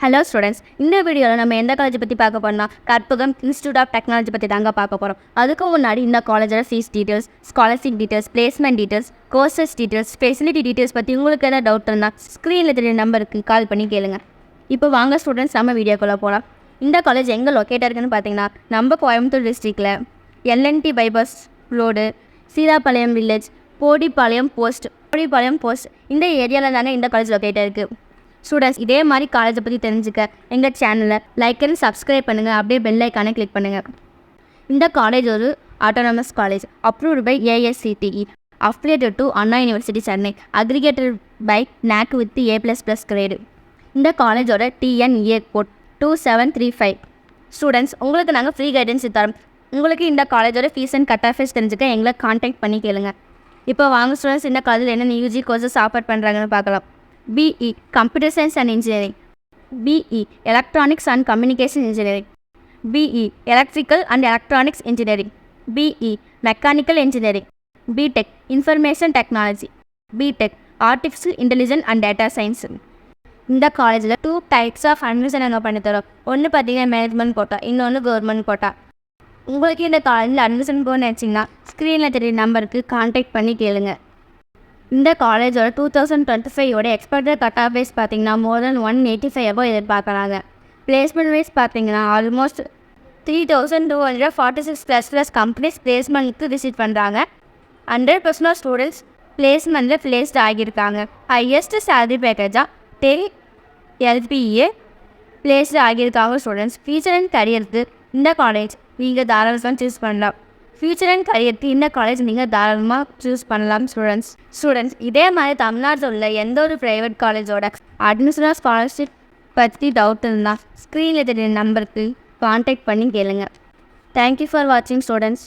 Hello students, இந்த வீடியோவில் நம்ம எந்த காலேஜை பற்றி பார்க்க போறோம்னா கற்பகம் இன்ஸ்டியூட் ஆஃப் டெக்னாலஜி பற்றி தாங்க பார்க்க போகிறோம். அதுக்கு முன்னாடி இந்த காலேஜோட fees details, scholarship details, placement details, courses details, facility details பற்றி உங்களுக்கு எதாவது டவுட் இருந்தால் ஸ்க்ரீனில் தெரிய நம்பருக்கு கால் பண்ணி கேளுங்க. இப்போ வாங்க ஸ்டூடெண்ட்ஸ், நம்ம வீடியோக்குள்ளே போகலாம். இந்த காலேஜ் எங்கே லொக்கேட்டாக இருக்குன்னு பார்த்தீங்கன்னா நம்ம கோயம்புத்தூர் டிஸ்ட்ரிக்டில் L and T bypass road, Seethapalayam village, Bodipalayam post இந்த ஏரியாவில் தானே இந்த காலேஜ் லொக்கேட்டாக இருக்குது. ஸ்டூடெண்ட்ஸ், இதே மாதிரி காலேஜை பற்றி தெரிஞ்சுக்க எங்கள் சேனலை லைக் அண்ட் சப்ஸ்கிரைப் பண்ணுங்கள். அப்படியே பெல் ஐக்கானை கிளிக் பண்ணுங்கள். இந்த காலேஜ் ஒரு autonomous college approved by AICTE, affiliated to Anna university Chennai, accredited by NAC with A++ grade. இந்த காலேஜோட TNA கோட் 2735. ஸ்டூடெண்ட்ஸ், உங்களுக்கு நாங்கள் ஃப்ரீ கைடன்ஸ் தரோம். உங்களுக்கு இந்த காலேஜோட fees and cutoff fees தெரிஞ்சுக்க எங்களை கான்டாக்ட் பண்ணி கேளுங்க. இப்போ வாங்க ஸ்டூடெண்ட்ஸ், இந்த காலேஜில் என்னென்ன UG கோர்சஸ் ஆஃபர் பண்ணுறாங்கன்னு பார்க்கலாம். BE Computer Science and Engineering, BE Electronics and Communication Engineering, BE Electrical and Electronics Engineering, BE Mechanical Engineering, BTech Information Technology, BTech Artificial Intelligence and Data Science. இந்த காலேஜில் 2 types of admission நாங்கள் பண்ணித்தரோம். ஒன்று பார்த்தீங்கன்னா management quota, இன்னொன்று government quota. உங்களுக்கு இந்த காலேஜில் அட்மிஷன் போகணும்னு நினச்சிங்கன்னா ஸ்க்ரீனில் தெரிய நம்பருக்கு கான்டாக்ட் பண்ணி கேளுங்க. இந்த காலேஜோட 2025 எக்ஸ்பெக்டட் கட் ஆஃப் வைஸ் பார்த்தீங்கன்னா மோர் தென் 185 எதிர்பார்க்குறாங்க. பிளேஸ்மெண்ட் வைஸ் பார்த்தீங்கன்னா ஆல்மோஸ்ட் 3246+ கம்பெனிஸ் பிளேஸ்மெண்ட்டுக்கு விசிட் பண்ணுறாங்க. 100% ஆஃப் ஸ்டூடெண்ட்ஸ் பிளேஸ்மெண்ட்டில் பிளேஸ்ட் ஆகியிருக்காங்க. ஹையஸ்ட் சேலரி பேக்கேஜாக 10 LPA பிளேஸ்டு ஆகியிருக்காங்க. ஸ்டூடெண்ட்ஸ், ஃபியூச்சர் அண்ட் கரியருக்கு இந்த காலேஜ் நீங்கள் தாராளமாக சூஸ் பண்ணலாம். ஃபியூச்சர் அண்ட் கரியருக்கு இந்த காலேஜ் நீங்கள் தாராளமாக சூஸ் பண்ணலாம். ஸ்டூடெண்ட்ஸ், இதே மாதிரி தமிழ்நாட்டில் உள்ள எந்த ஒரு ப்ரைவேட் காலேஜோட அட்மிஷன் ஸ்காலர்ஷிப் பற்றி டவுட் இருந்தால் ஸ்க்ரீனில் தெரிய நம்பருக்கு கான்டாக்ட் பண்ணி கேளுங்க. தேங்க்யூ ஃபார் வாட்சிங் ஸ்டூடெண்ட்ஸ்.